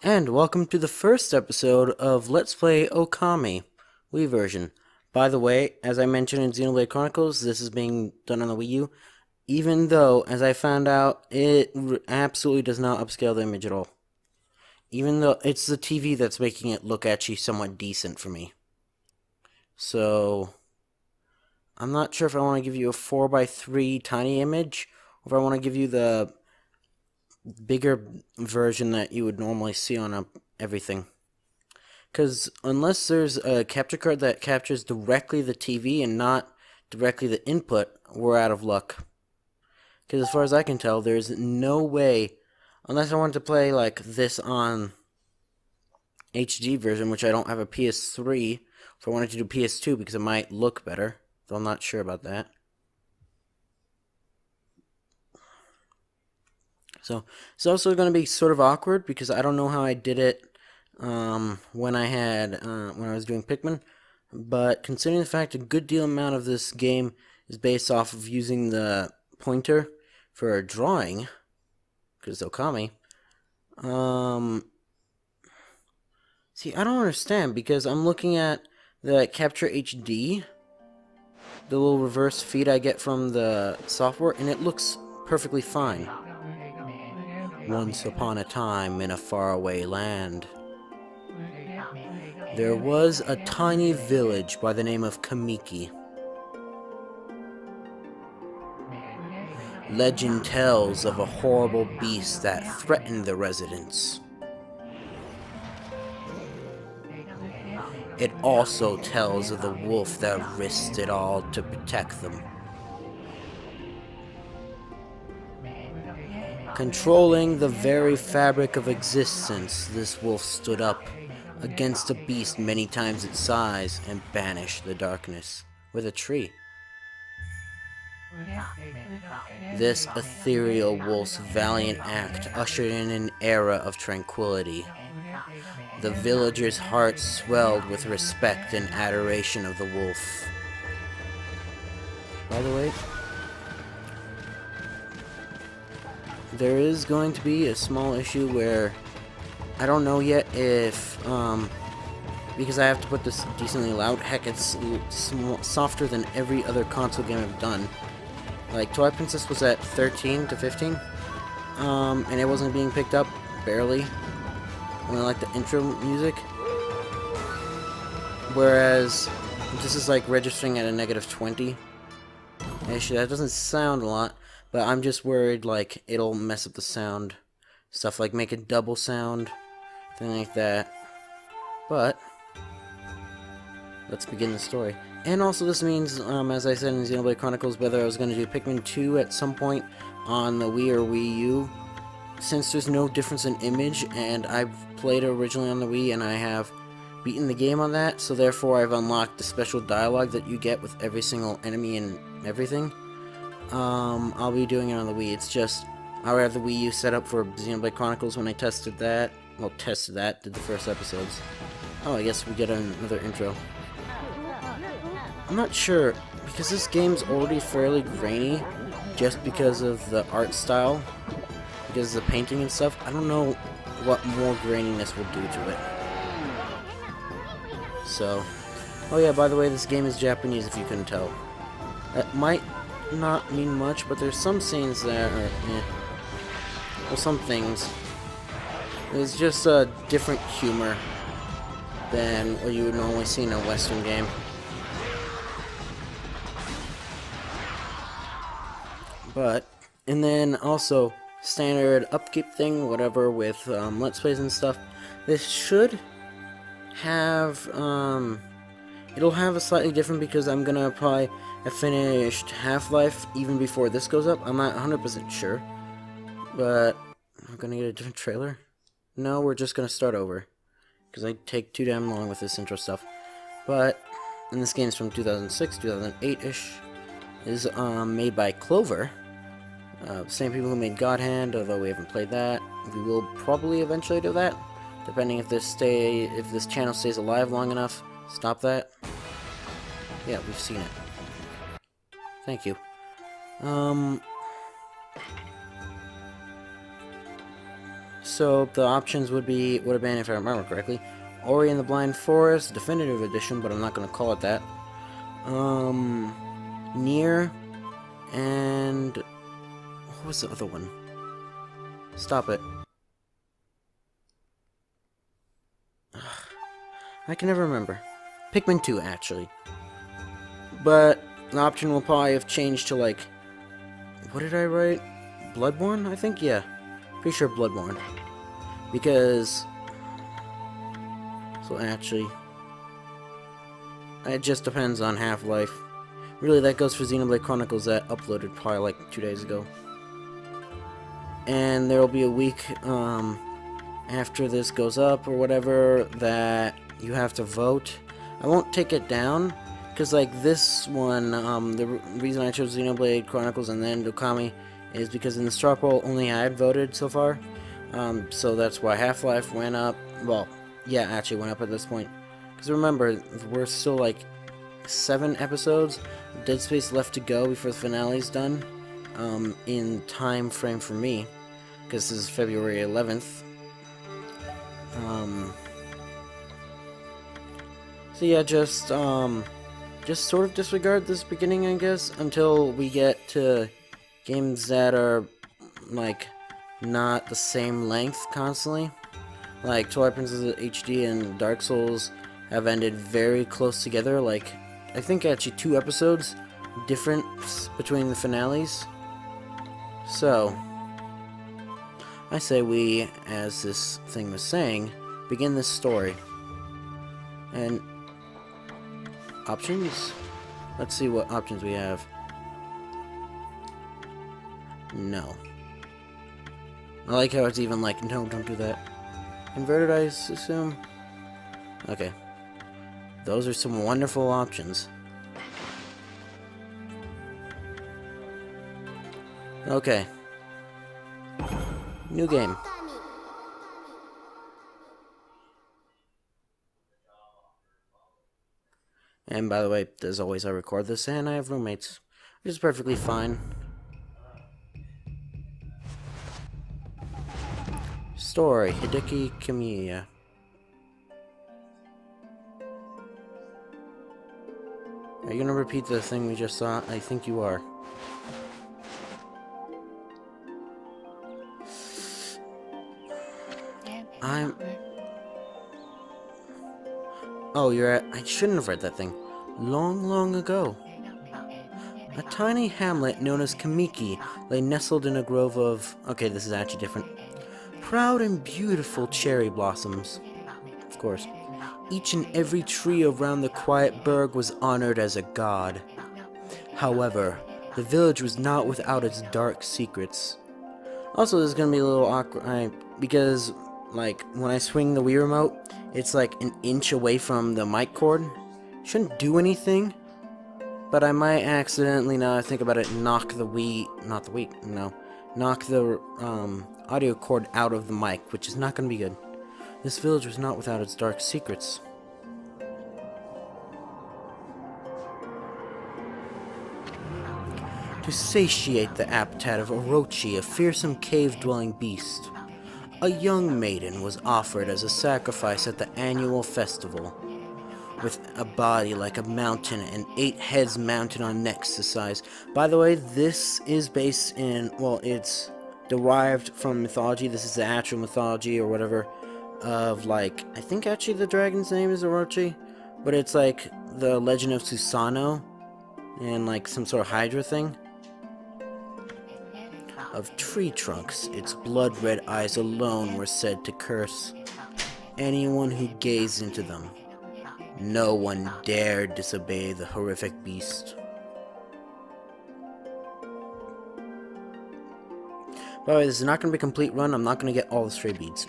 And welcome to the first episode of Let's Play Okami, Wii version. By the way, as I mentioned in Xenoblade Chronicles, this is being done on the Wii U, even though, as I found out, it absolutely does not upscale the image at all. Even though it's the TV that's making it look actually somewhat decent for me. So, I'm not sure if I want to give you a 4:3 tiny image, or if I want to give you the bigger version that you would normally see on everything. Because unless there's a capture card that captures directly the TV and not directly the input, we're out of luck. Because as far as I can tell, there's no way, unless I wanted to play like this on HD version, which I don't have a PS3, if I wanted to do PS2 because it might look better, though I'm not sure about that. So it's also going to be sort of awkward because I don't know how I did it when I was doing Pikmin, but considering the fact a good deal amount of this game is based off of using the pointer for drawing, because it's Okami. See, I don't understand because I'm looking at the Capture HD, the little reverse feed I get from the software, and it looks perfectly fine. Once upon a time in a faraway land, there was a tiny village by the name of Kamiki. Legend tells of a horrible beast that threatened the residents. It also tells of the wolf that risked it all to protect them. Controlling the very fabric of existence, this wolf stood up against a beast many times its size and banished the darkness with a tree. This ethereal wolf's valiant act ushered in an era of tranquility. The villagers' hearts swelled with respect and adoration of the wolf. By the way, there is going to be a small issue where I don't know yet if, because I have to put this decently loud. Heck, it's softer than every other console game I've done. Like, Twilight Princess was at 13 to 15, and it wasn't being picked up, barely. Only like the intro music. Whereas, this is like registering at a -20. Actually, that doesn't sound a lot. But I'm just worried, like, it'll mess up the sound. Stuff like make a double sound, thing like that. But, let's begin the story. And also this means, as I said in Xenoblade Chronicles, whether I was going to do Pikmin 2 at some point on the Wii or Wii U, since there's no difference in image, and I've played it originally on the Wii, and I have beaten the game on that, so therefore I've unlocked the special dialogue that you get with every single enemy and everything. I'll be doing it on the Wii. It's just, I already have the Wii U set up for Xenoblade Chronicles when I tested that. Well, did the first episodes. Oh, I guess we get another intro. I'm not sure, because this game's already fairly grainy, just because of the art style, because of the painting and stuff. I don't know what more graininess will do to it. So, oh yeah, by the way, this game is Japanese, if you couldn't tell. That might not mean much, but there's some scenes that are, well, some things. There's just a different humor than what you would normally see in a Western game. But, and then also, standard upkeep thing, whatever, with Let's Plays and stuff. This should have, it'll have a slightly different because I'm gonna probably have finished Half-Life even before this goes up. I'm not 100% sure. But, I'm gonna get a different trailer. No, we're just gonna start over. Because I take too damn long with this intro stuff. But, and this game's from 2006, 2008-ish. Is made by Clover. Same people who made God Hand, although we haven't played that. We will probably eventually do that. Depending if this channel stays alive long enough. Stop that. Yeah, we've seen it. Thank you. So the options would have been, if I remember correctly, Ori and the Blind Forest Definitive Edition, but I'm not gonna call it that. Nier, and what was the other one? Stop it. I can never remember. Pikmin 2, actually. But the option will probably have changed to, like, what did I write? Bloodborne, I think? Yeah. Pretty sure Bloodborne. Because... So, actually... It just depends on Half-Life. Really, that goes for Xenoblade Chronicles that uploaded probably, like, 2 days ago. And there will be a week, after this goes up or whatever, that you have to vote. I won't take it down, because, like, this one, the reason I chose Xenoblade Chronicles and then Okami is because in the straw poll, only I had voted so far. So that's why Half-Life went up. Well, yeah, actually went up at this point. Because remember, we're still, like, 7 episodes, Dead Space left to go before the finale's done, in time frame for me, because this is February 11th. So yeah, just sort of disregard this beginning, I guess, until we get to games that are, like, not the same length constantly. Like, Twilight Princess HD and Dark Souls have ended very close together, like, I think actually 2 episodes difference between the finales. So, I say we, as this thing was saying, begin this story. And options? Let's see what options we have. No. I like how it's even like, no, don't do that. Inverted, I assume? Okay. Those are some wonderful options. Okay. New game. And by the way, as always, I record this and I have roommates, which is perfectly fine. Story, Hideki Kamiya. Are you gonna repeat the thing we just saw? I think you are. Oh, you're at... I shouldn't have read that thing. Long, long ago. A tiny hamlet known as Kamiki lay nestled in a grove of... Okay, this is actually different. Proud and beautiful cherry blossoms. Of course. Each and every tree around the quiet burg was honored as a god. However, the village was not without its dark secrets. Also, this is gonna be a little awkward, because, like, when I swing the Wii remote, it's like an inch away from the mic cord. Shouldn't do anything, but I might accidentally, now I think about it, knock the audio cord out of the mic, which is not gonna be good. This village was not without its dark secrets. To satiate the appetite of Orochi, a fearsome cave-dwelling beast, a young maiden was offered as a sacrifice at the annual festival. With a body like a mountain and 8 heads mounted on necks the size. By the way, this is based in, well, it's derived from mythology. This is the actual mythology or whatever of, like, I think actually the dragon's name is Orochi, but it's like the legend of Susanoo and like some sort of Hydra thing. Of tree trunks, its blood-red eyes alone were said to curse anyone who gazed into them. No one dared disobey the horrific beast. By the way, this is not going to be a complete run. I'm not going to get all the stray beads.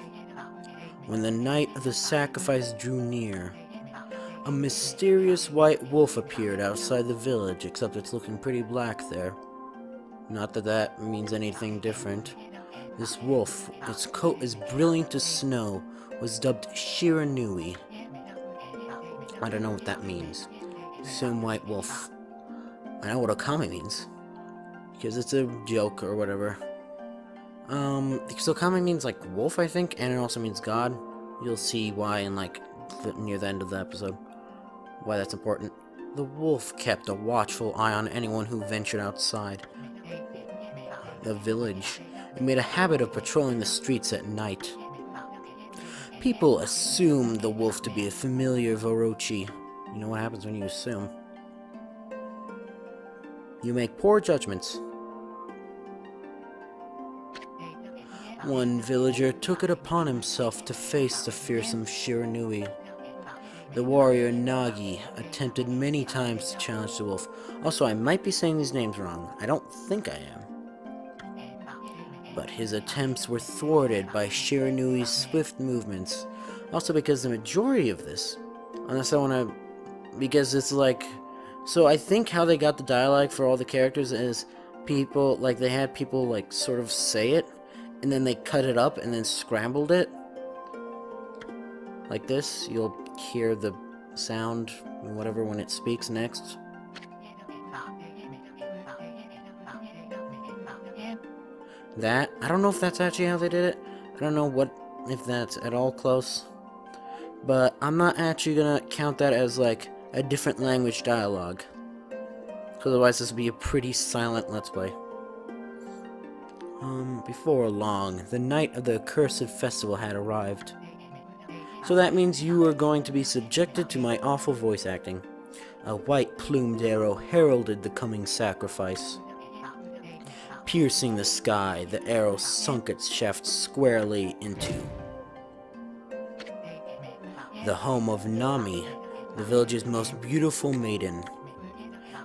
When the night of the sacrifice drew near, a mysterious white wolf appeared outside the village, except it's looking pretty black there. Not that that means anything different. This wolf, its coat as brilliant as snow, was dubbed Shiranui. I don't know what that means. Some white wolf. I know what Okami means, because it's a joke or whatever. Because Okami means, like, wolf, I think, and it also means god. You'll see why in, like, near the end of the episode. Why that's important. The wolf kept a watchful eye on anyone who ventured outside the village. It made a habit of patrolling the streets at night. People assumed the wolf to be a familiar of Orochi. You know what happens when you assume. You make poor judgments. One villager took it upon himself to face the fearsome Shiranui. The warrior Nagi attempted many times to challenge the wolf. Also, I might be saying these names wrong. I don't think I am. But his attempts were thwarted by Shiranui's swift movements. Also because the majority of this, unless I want to, because it's like, so I think how they got the dialogue for all the characters is people, like they had people like sort of say it, and then they cut it up and then scrambled it. Like this, you'll hear the sound, whatever, when it speaks next. That, I don't know if that's actually how they did it. I don't know if that's at all close. But I'm not actually gonna count that as like a different language dialogue. Otherwise this would be a pretty silent Let's Play. Before long, the night of the accursed festival had arrived. So that means you are going to be subjected to my awful voice acting. A white plumed arrow heralded the coming sacrifice. Piercing the sky, the arrow sunk its shaft squarely into the home of Nami, the village's most beautiful maiden.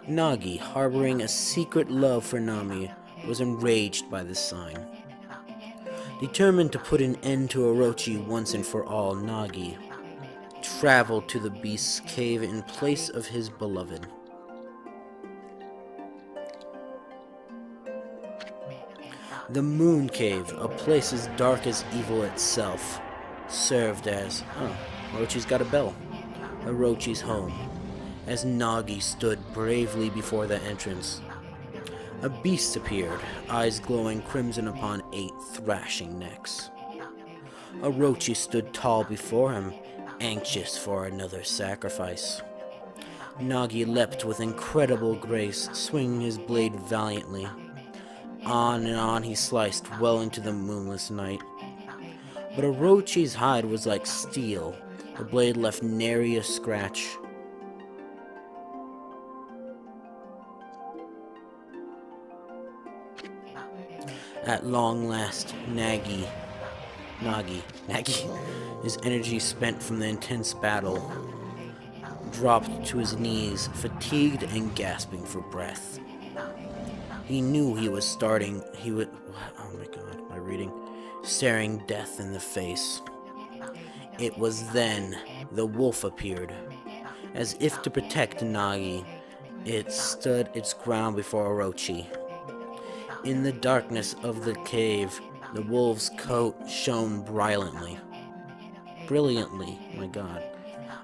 Nagi, harboring a secret love for Nami, was enraged by this sign. Determined to put an end to Orochi once and for all, Nagi traveled to the beast's cave in place of his beloved. The Moon Cave, a place as dark as evil itself, served as, Orochi's got a bell, Orochi's home, as Nagi stood bravely before the entrance. A beast appeared, eyes glowing crimson upon 8 thrashing necks. Orochi stood tall before him, anxious for another sacrifice. Nagi leapt with incredible grace, swinging his blade valiantly. On and on he sliced well into the moonless night. But Orochi's hide was like steel. The blade left nary a scratch. At long last, Nagi, his energy spent from the intense battle, dropped to his knees, fatigued and gasping for breath. He knew he was oh my god, my reading, staring death in the face. It was then the wolf appeared. As if to protect Nagi, it stood its ground before Orochi. In the darkness of the cave, the wolf's coat shone brilliantly. My god.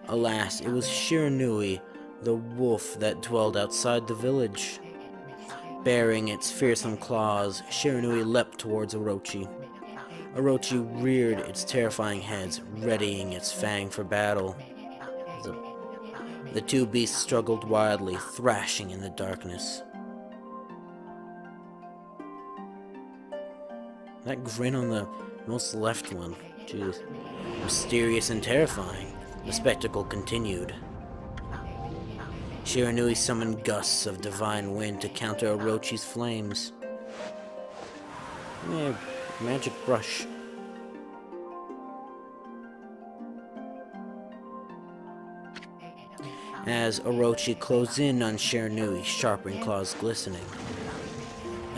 Alas, it was Shiranui, the wolf that dwelled outside the village. Bearing its fearsome claws, Shiranui leapt towards Orochi. Orochi reared its terrifying heads, readying its fang for battle. The two beasts struggled wildly, thrashing in the darkness. That grin on the most left one, jeez. Mysterious and terrifying, the spectacle continued. Shiranui summoned gusts of divine wind to counter Orochi's flames. Magic brush. As Orochi closed in on Shiranui, sharpened claws glistening,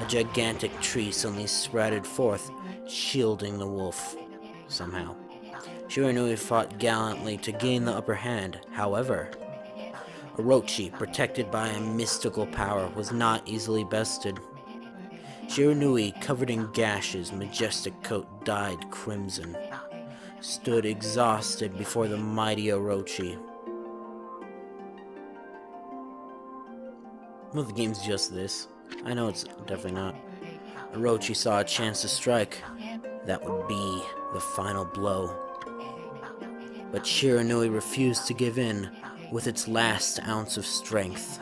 a gigantic tree suddenly sprouted forth, shielding the wolf. Somehow, Shiranui fought gallantly to gain the upper hand. However, Orochi, protected by a mystical power, was not easily bested. Shiranui, covered in gashes, majestic coat dyed crimson, stood exhausted before the mighty Orochi. Well, the game's just this. I know it's definitely not. Orochi saw a chance to strike. That would be the final blow. But Shiranui refused to give in with its last ounce of strength.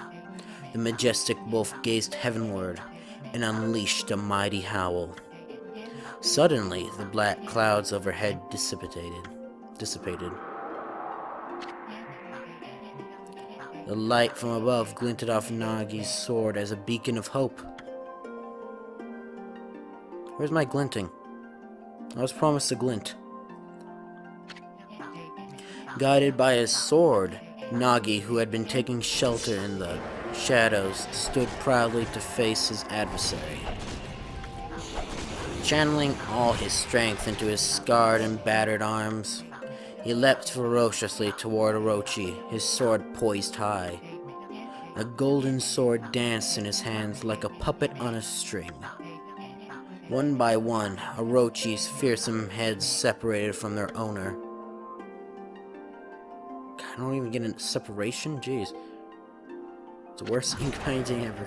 The majestic wolf gazed heavenward and unleashed a mighty howl. Suddenly, the black clouds overhead dissipated. The light from above glinted off Nagi's sword as a beacon of hope. Where's my glinting? I was promised a glint. Guided by his sword, Nagi, who had been taking shelter in the shadows, stood proudly to face his adversary. Channeling all his strength into his scarred and battered arms, he leapt ferociously toward Orochi, his sword poised high. A golden sword danced in his hands like a puppet on a string. One by one, Orochi's fearsome heads separated from their owner. God, I don't even get a separation? Jeez. It's the worst ink painting ever.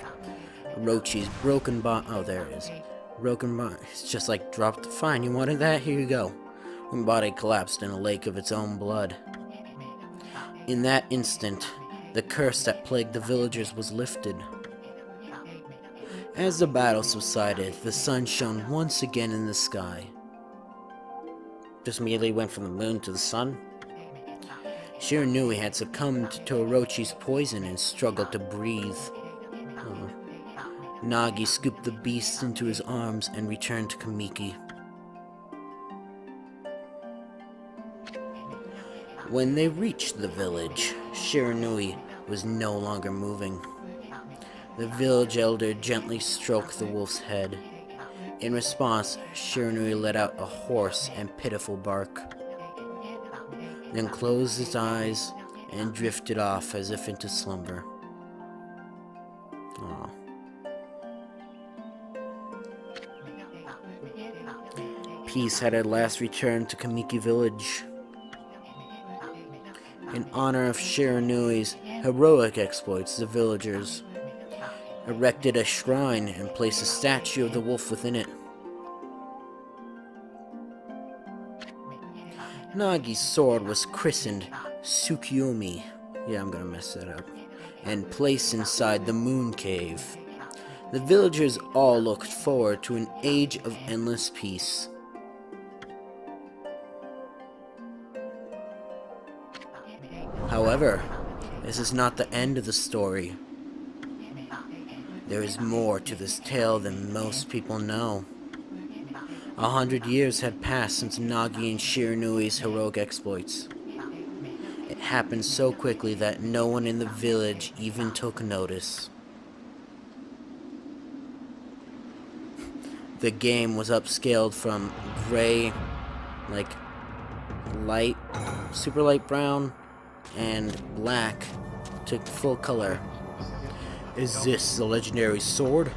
Orochi's broken body. Oh, there it is. Broken body. It's just like dropped. Fine, you wanted that? Here you go. One body collapsed in a lake of its own blood. In that instant, the curse that plagued the villagers was lifted. As the battle subsided, the sun shone once again in the sky. Just immediately went from the moon to the sun. Shiranui had succumbed to Orochi's poison and struggled to breathe. Nagi scooped the beast into his arms and returned to Kamiki. When they reached the village, Shiranui was no longer moving. The village elder gently stroked the wolf's head. In response, Shiranui let out a hoarse and pitiful bark, then closed his eyes and drifted off as if into slumber. Aww. Peace had at last returned to Kamiki village. In honor of Shiranui's heroic exploits, the villagers erected a shrine and placed a statue of the wolf within it. Nagi's sword was christened Tsukiyomi, yeah, I'm gonna mess that up, and placed inside the moon cave. The villagers all looked forward to an age of endless peace. However, this is not the end of the story. There is more to this tale than most people know. 100 years had passed since Nagi and Shiranui's heroic exploits. It happened so quickly that no one in the village even took notice. The game was upscaled from gray, like light, super light brown, and black to full color. Is this the legendary sword?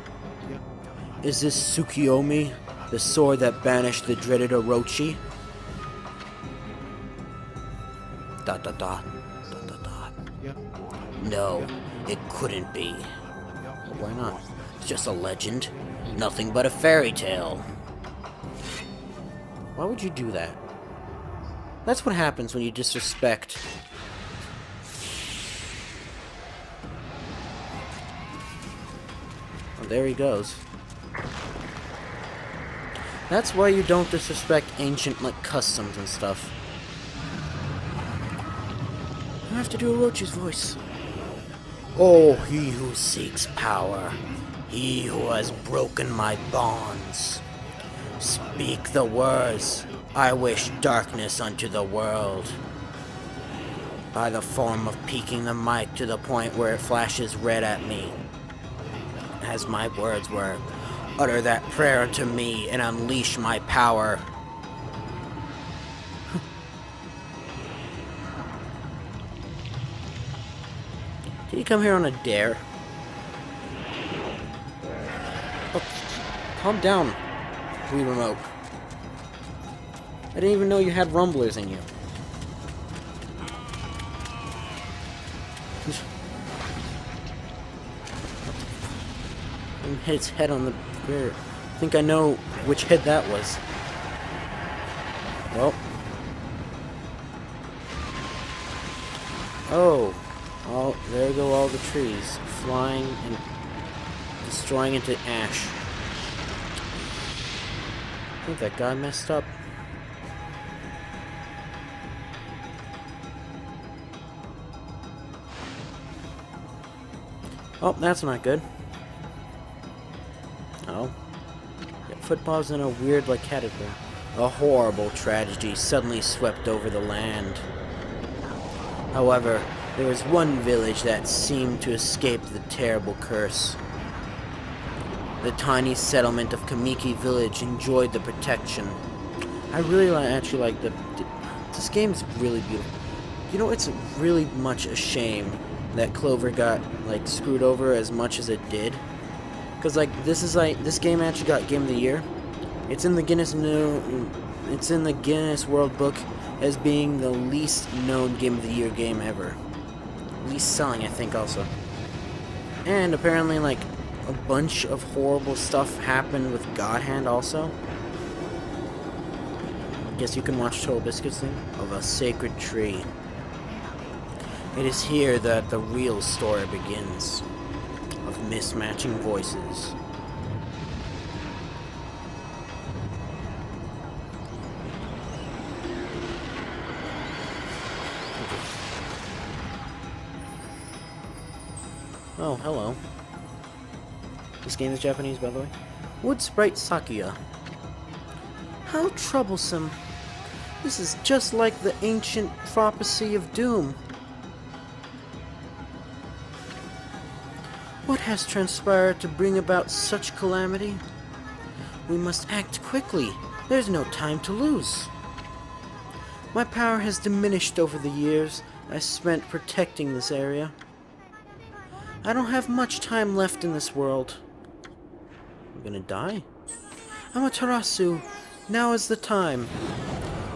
Is this Tsukiyomi, the sword that banished the dreaded Orochi? Dot dot dot dot dot dot. No, it couldn't be. Why not? It's just a legend. Nothing but a fairy tale. Why would you do that? That's what happens when you disrespect. Oh, there he goes. That's why you don't disrespect ancient, like, customs and stuff. I have to do Orochi's voice. Oh, he who seeks power, he who has broken my bonds. Speak the words, I wish darkness unto the world. By the form of peaking the mic to the point where it flashes red at me. As my words were, utter that prayer unto me and unleash my power. Did he come here on a dare? Oh, calm down, Wii Remote. I didn't even know you had rumblers in you. And hit its head on the I think I know which head that was. Well. Oh. Oh, there go all the trees. Flying and destroying into ash. I think that guy messed up. Oh, that's not good. Oh. Yeah, footpaths in a weird, like, caterpillar. A horrible tragedy suddenly swept over the land. However, there was one village that seemed to escape the terrible curse. The tiny settlement of Kamiki Village enjoyed the protection. I really actually like this game's really beautiful. You know, it's really much a shame that Clover got, like, screwed over as much as it did. Because, like, this game actually got Game of the Year. It's in the Guinness World Book as being the least known Game of the Year game ever. Least selling, I think, also. And apparently, like, a bunch of horrible stuff happened with God Hand also. I guess you can watch Total Biscuits thing of a sacred tree. It is here that the real story begins of mismatching voices. Oh, hello. This game is Japanese, by the way. Wood Sprite Sakuya. How troublesome. This is just like the ancient prophecy of doom. What has transpired to bring about such calamity? We must act quickly. There's no time to lose. My power has diminished over the years I spent protecting this area. I don't have much time left in this world. I'm gonna die? Amaterasu, now is the time.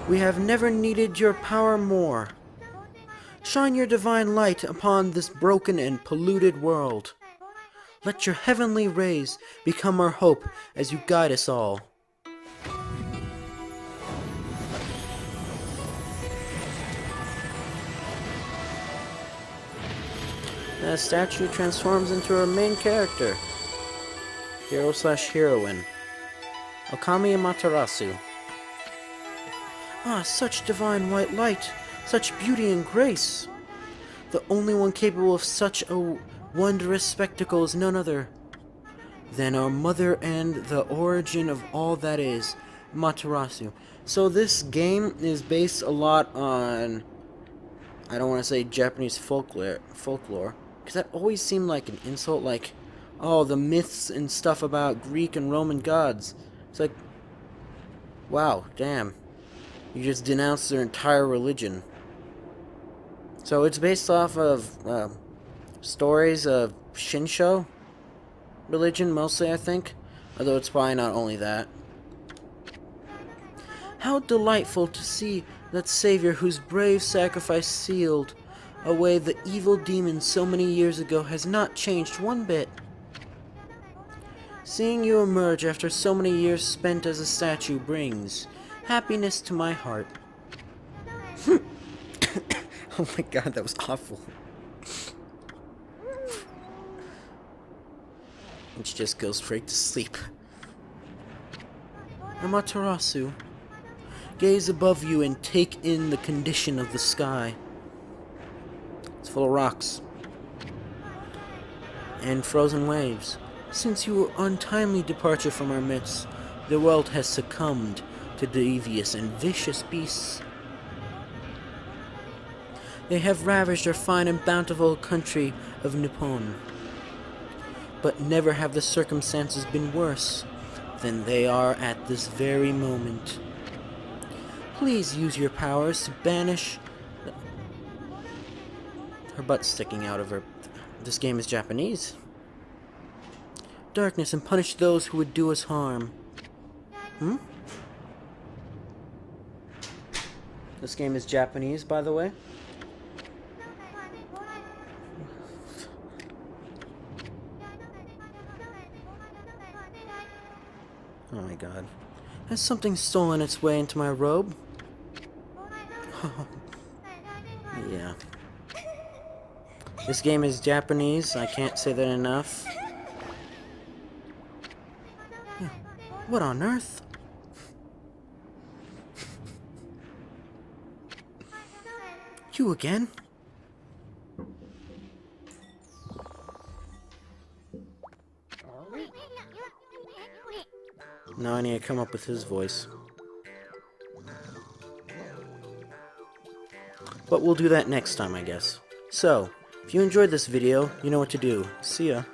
We have never needed your power more. Shine your divine light upon this broken and polluted world. Let your heavenly rays become our hope as you guide us all. The statue transforms into our main character. Hero/heroine. Okami Amaterasu. Ah, such divine white light, such beauty and grace. The only one capable of such a wondrous spectacle is none other than our mother and the origin of all that is, Amaterasu. So this game is based a lot on, I don't want to say Japanese folklore, because that always seemed like an insult, like, oh, the myths and stuff about Greek and Roman gods. It's like, wow, damn. You just denounced their entire religion. So it's based off of stories of Shinsho religion, mostly, I think. Although it's probably not only that. How delightful to see that Savior whose brave sacrifice sealed away the evil demon so many years ago has not changed one bit. Seeing you emerge after so many years spent as a statue brings happiness to my heart. Oh my god, that was awful. And she just goes straight to sleep. Amaterasu, gaze above you and take in the condition of the sky. It's full of rocks and frozen waves. Since your untimely departure from our midst, the world has succumbed to devious and vicious beasts. They have ravaged our fine and bountiful country of Nippon. But never have the circumstances been worse than they are at this very moment. Please use your powers to banish... Her butt's sticking out of her. This game is Japanese. Darkness and punish those who would do us harm. This game is Japanese, by the way. Has something stolen its way into my robe? Yeah. This game is Japanese, I can't say that enough. Yeah. What on earth? You again? Now I need to come up with his voice. But we'll do that next time, I guess. So, if you enjoyed this video, you know what to do. See ya.